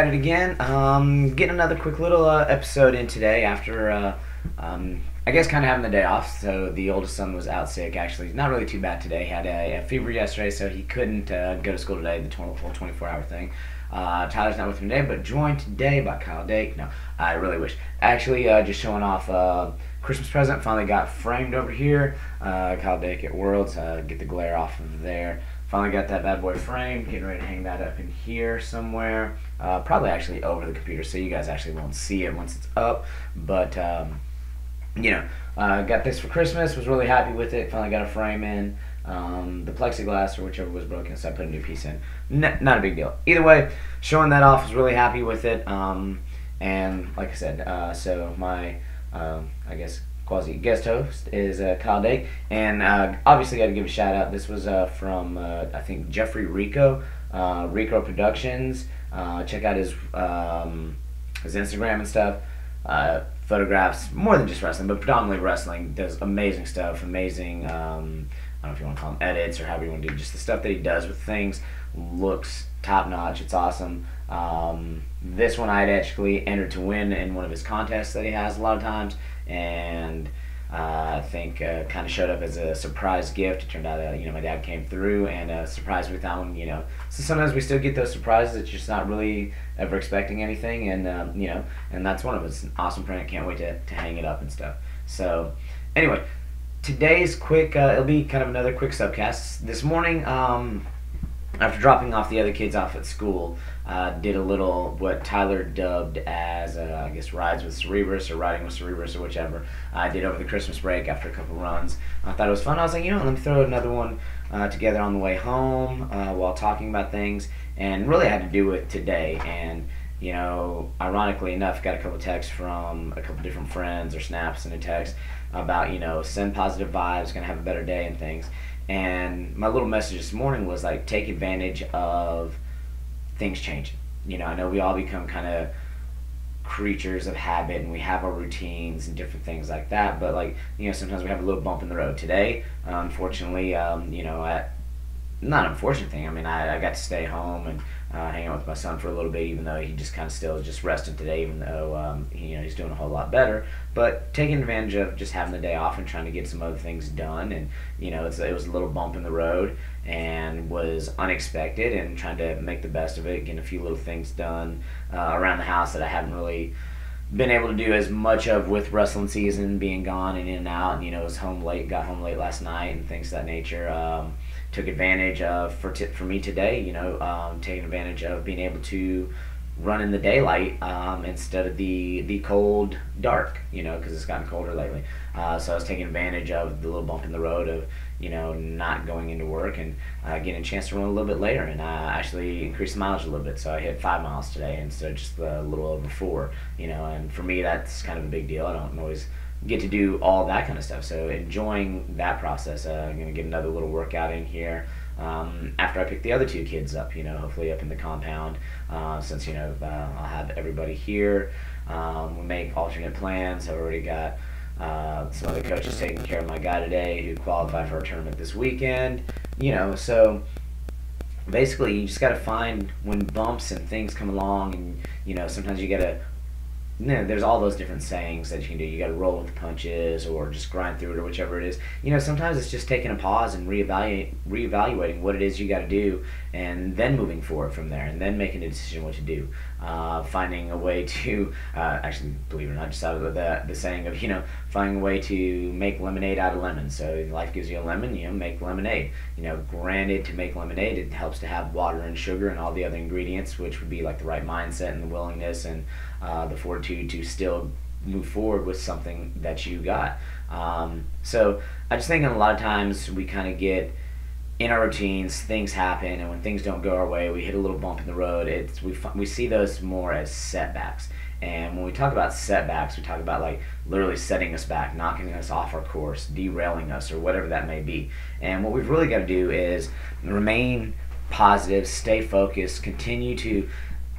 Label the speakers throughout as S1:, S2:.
S1: at it again. Getting another quick little episode in today after, I guess, kind of having the day off. So the oldest son was out sick. Actually, not really too bad today. Had a fever yesterday, so he couldn't go to school today. The full 24-hour thing. Tyler's not with me today, but joined today by Kyle Dake. No, I really wish. Actually, just showing off Christmas present. Finally got framed over here. Kyle Dake at Worlds. Get the glare off of there. Finally got that bad boy framed. Getting ready to hang that up in here somewhere. Probably actually over the computer, so you guys actually won't see it once it's up. But got this for Christmas. Was really happy with it. Finally got a frame in. The plexiglass or whichever was broken, so I put a new piece in. Not a big deal. Either way, showing that off, was really happy with it. And like I said, so my I guess quasi guest host is Kyle Dake, and obviously got to give a shout out. This was from I think Jeffrey Rico, Rico Productions. Check out his Instagram and stuff. Photographs more than just wrestling, but predominantly wrestling. Does amazing stuff. Amazing. I don't know if you want to call them edits or however you want to do. Just the stuff that he does with things looks top notch. It's awesome. This one I had actually entered to win in one of his contests that he has a lot of times, and I think kind of showed up as a surprise gift. It turned out my dad came through and surprised me with that one. So sometimes we still get those surprises. It's just not really ever expecting anything, and and that's one of it. It's an awesome print. Can't wait to hang it up and stuff. So anyway, today's quick. It'll be kind of another quick subcast. This morning, after dropping off the other kids off at school, did a little what Tyler dubbed as I guess rides with Cerebrus or riding with Cerebrus or whichever. I did over the Christmas break after a couple runs. I thought it was fun. I was like, let me throw another one together on the way home while talking about things, and really had to do with today. And ironically enough, got a couple texts from a couple different friends or snaps and a text about send positive vibes, gonna have a better day and things. And my little message this morning was like, take advantage of things changing. I know we all become kind of creatures of habit, and we have our routines and different things like that, but sometimes we have a little bump in the road. Today, unfortunately, not an unfortunate thing. I mean, I got to stay home and hang out with my son for a little bit, even though he just kind of still just resting today, even though he's doing a whole lot better. But taking advantage of just having the day off and trying to get some other things done, and it was a little bump in the road and was unexpected, and trying to make the best of it, getting a few little things done around the house that I haven't really been able to do as much of with wrestling season being gone and in and out. And was home late, got home late last night and things of that nature. Took advantage of for me today, taking advantage of being able to run in the daylight instead of the cold dark, because it's gotten colder lately. So I was taking advantage of the little bump in the road of not going into work and getting a chance to run a little bit later, and actually increase the mileage a little bit. So I hit 5 miles today instead of just a little over 4. And for me that's kind of a big deal. I don't always get to do all that kind of stuff, so enjoying that process. I'm gonna get another little workout in here after I pick the other 2 kids up, hopefully up in the compound, since I'll have everybody here. We make alternate plans. I've already got some other coaches taking care of my guy today who qualified for a tournament this weekend. So basically you just got to find when bumps and things come along, and sometimes you gotta there's all those different sayings that you can do. You got to roll with the punches, or just grind through it, or whichever it is. Sometimes it's just taking a pause and reevaluating what it is you got to do, and then moving forward from there, and then making a decision what to do. Finding a way to, actually, believe it or not, just out of the saying of, finding a way to make lemonade out of lemons. So life gives you a lemon, make lemonade. Granted, to make lemonade, it helps to have water and sugar and all the other ingredients, which would be like the right mindset and the willingness and the fortitude to still move forward with something that you got. So I just think a lot of times we kind of get in our routines, things happen, and when things don't go our way, we hit a little bump in the road. We see those more as setbacks. And when we talk about setbacks, we talk about like literally setting us back, knocking us off our course, derailing us, or whatever that may be. And what we've really got to do is remain positive, stay focused, continue to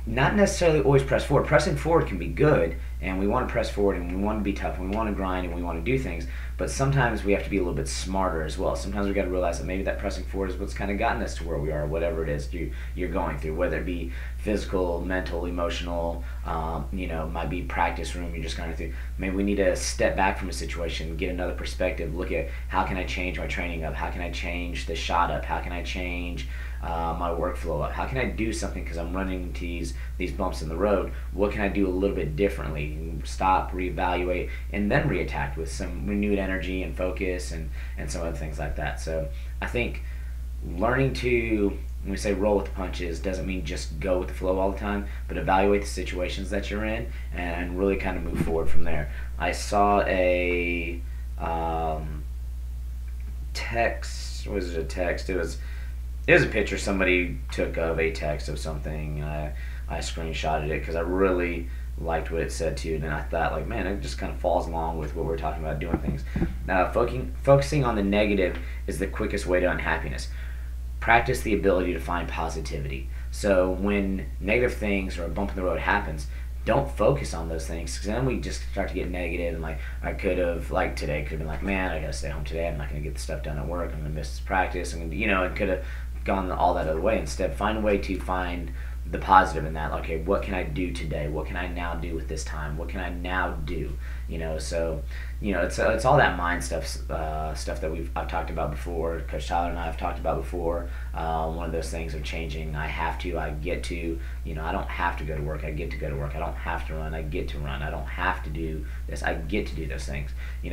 S1: not necessarily always press forward. Pressing forward can be good and we want to press forward, and we want to be tough, and we want to grind, and we want to do things. But sometimes we have to be a little bit smarter as well. Sometimes we got to realize that maybe that pressing forward is what's kind of gotten us to where we are, whatever it is you're going through, whether it be physical, mental, emotional, might be practice room. You're just kind of through. Maybe we need to step back from a situation, get another perspective, look at how can I change my training up, how can I change the shot up, how can I change my workflow up, how can I do something because I'm running into these bumps in the road. What can I do a little bit differently? Stop, reevaluate, and then reattack with some renewed energy and focus and some other things like that. So I think learning to, when we say roll with the punches, doesn't mean just go with the flow all the time, but evaluate the situations that you're in and really kind of move forward from there. I saw a text. Was it a text? It was a picture somebody took of a text of something. I screenshotted it because I really liked what it said too, and I thought, like, man, it just kind of falls along with what we're talking about doing things. Focusing on the negative is the quickest way to unhappiness. Practice the ability to find positivity. So when negative things or a bump in the road happens, don't focus on those things, because then we just start to get negative. And like, I could have, like today, could have been like, man, I gotta stay home today, I'm not gonna get the stuff done at work, I'm gonna miss this practice, and it could have gone all that other way. Instead, find a way to find the positive in that. Okay, what can I do today? What can I now do with this time? What can I now do? So it's all that mind stuff that I've talked about before. Coach Tyler and I have talked about before. One of those things of changing. I get to. I don't have to go to work. I get to go to work. I don't have to run. I get to run. I don't have to do this. I get to do those things.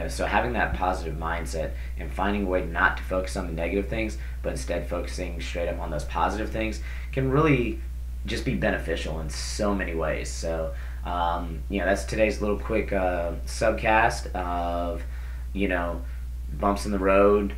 S1: So having that positive mindset and finding a way not to focus on the negative things, but instead focusing straight up on those positive things can really just be beneficial in so many ways. So that's today's little quick subcast of bumps in the road.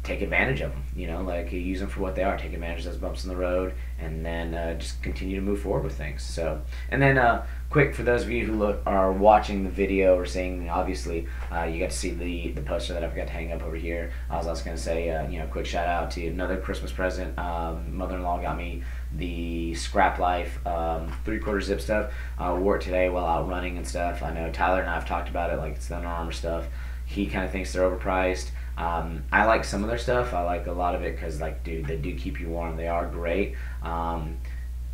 S1: Take advantage of them. Use them for what they are. Take advantage of those bumps in the road, and then just continue to move forward with things. So, and then quick for those of you who are watching the video or seeing, obviously, you got to see the poster that I forgot to hang up over here. I was also going to say, quick shout out to another Christmas present. Mother-in-law got me the Scrap Life 3/4 zip stuff. Wore it today while out running and stuff. I know Tyler and I have talked about it, like it's the Under Armour stuff. He kind of thinks they're overpriced. I like some of their stuff. I like a lot of it because, like, dude, they do keep you warm. They are great.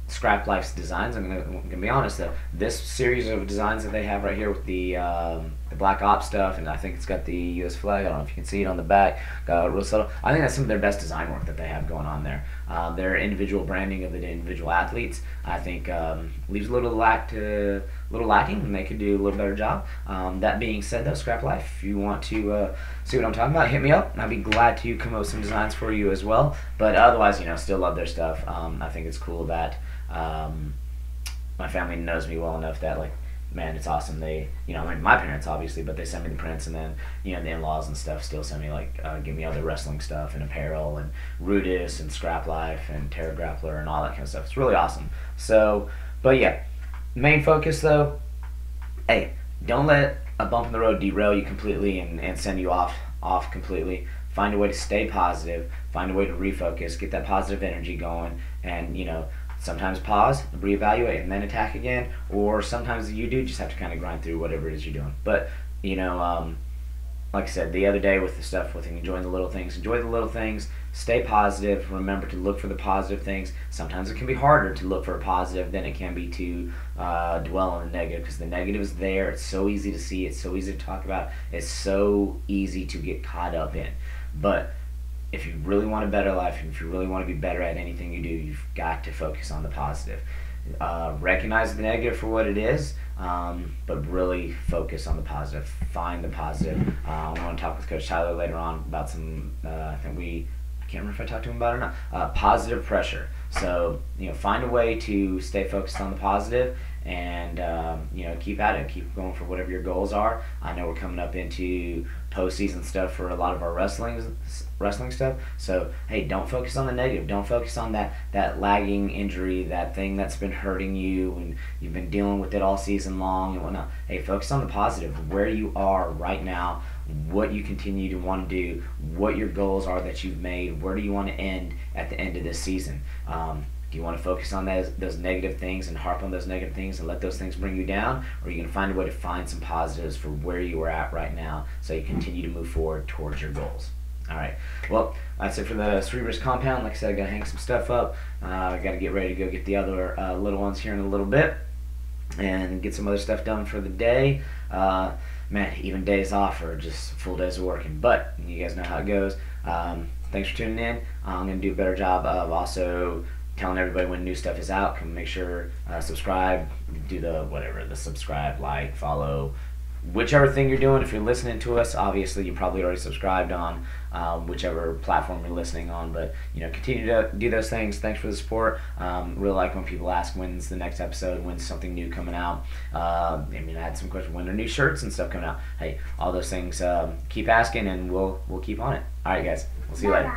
S1: Scrap Life's designs, I'm gonna be honest though, this series of designs that they have right here with the Black Ops stuff, and I think it's got the US flag, I don't know if you can see it on the back, got real subtle. I think that's some of their best design work that they have going on there. Their individual branding of the individual athletes, I think, leaves a little lacking, and they could do a little better job. That being said though, Scrap Life, if you want to see what I'm talking about, hit me up, and I'll be glad to come up with some designs for you as well. But otherwise, still love their stuff. I think it's cool that my family knows me well enough that, like, man, it's awesome. They, my parents obviously, but they send me the prints, and then, the in-laws and stuff still send me, like, give me other wrestling stuff and apparel and Rudis and Scrap Life and Terra Grappler and all that kind of stuff. It's really awesome. So, but yeah, main focus though, hey, don't let a bump in the road derail you completely and send you off completely. Find a way to stay positive, find a way to refocus, get that positive energy going, and, sometimes pause, reevaluate, and then attack again. Or sometimes you do just have to kind of grind through whatever it is you're doing. But, like I said, the other day with the stuff with enjoying the little things, enjoy the little things, stay positive, remember to look for the positive things. Sometimes it can be harder to look for a positive than it can be to dwell on the negative, because the negative is there. It's so easy to see, it's so easy to talk about, it's so easy to get caught up in. But if you really want a better life, and if you really want to be better at anything you do, you've got to focus on the positive. Recognize the negative for what it is, but really focus on the positive. Find the positive. I want to talk with Coach Tyler later on about some, I can't remember if I talked to him about it or not, positive pressure. So, find a way to stay focused on the positive, and keep at it, keep going for whatever your goals are. I know we're coming up into postseason stuff for a lot of our wrestling stuff, so hey, don't focus on the negative, don't focus on that lagging injury, that thing that's been hurting you and you've been dealing with it all season long and whatnot. Hey, focus on the positive, where you are right now, what you continue to want to do, what your goals are that you've made, where do you want to end at the end of this season. Do you want to focus on those negative things and harp on those negative things and let those things bring you down? Or are you going to find a way to find some positives for where you are at right now so you continue to move forward towards your goals? All right. Well, that's it for the Cerebrus compound. Like I said, I got to hang some stuff up. I got to get ready to go get the other little ones here in a little bit and get some other stuff done for the day. Man, even days off are just full days of working. But you guys know how it goes. Thanks for tuning in. I'm going to do a better job of also telling everybody when new stuff is out. Come make sure subscribe, do the subscribe, like, follow, whichever thing you're doing. If you're listening to us, obviously you probably already subscribed on whichever platform you're listening on, but continue to do those things. Thanks for the support. Really like when people ask when's the next episode, when's something new coming out. I had some questions, when are new shirts and stuff coming out. Hey, all those things, keep asking and we'll keep on it. All right, guys, we'll see you later.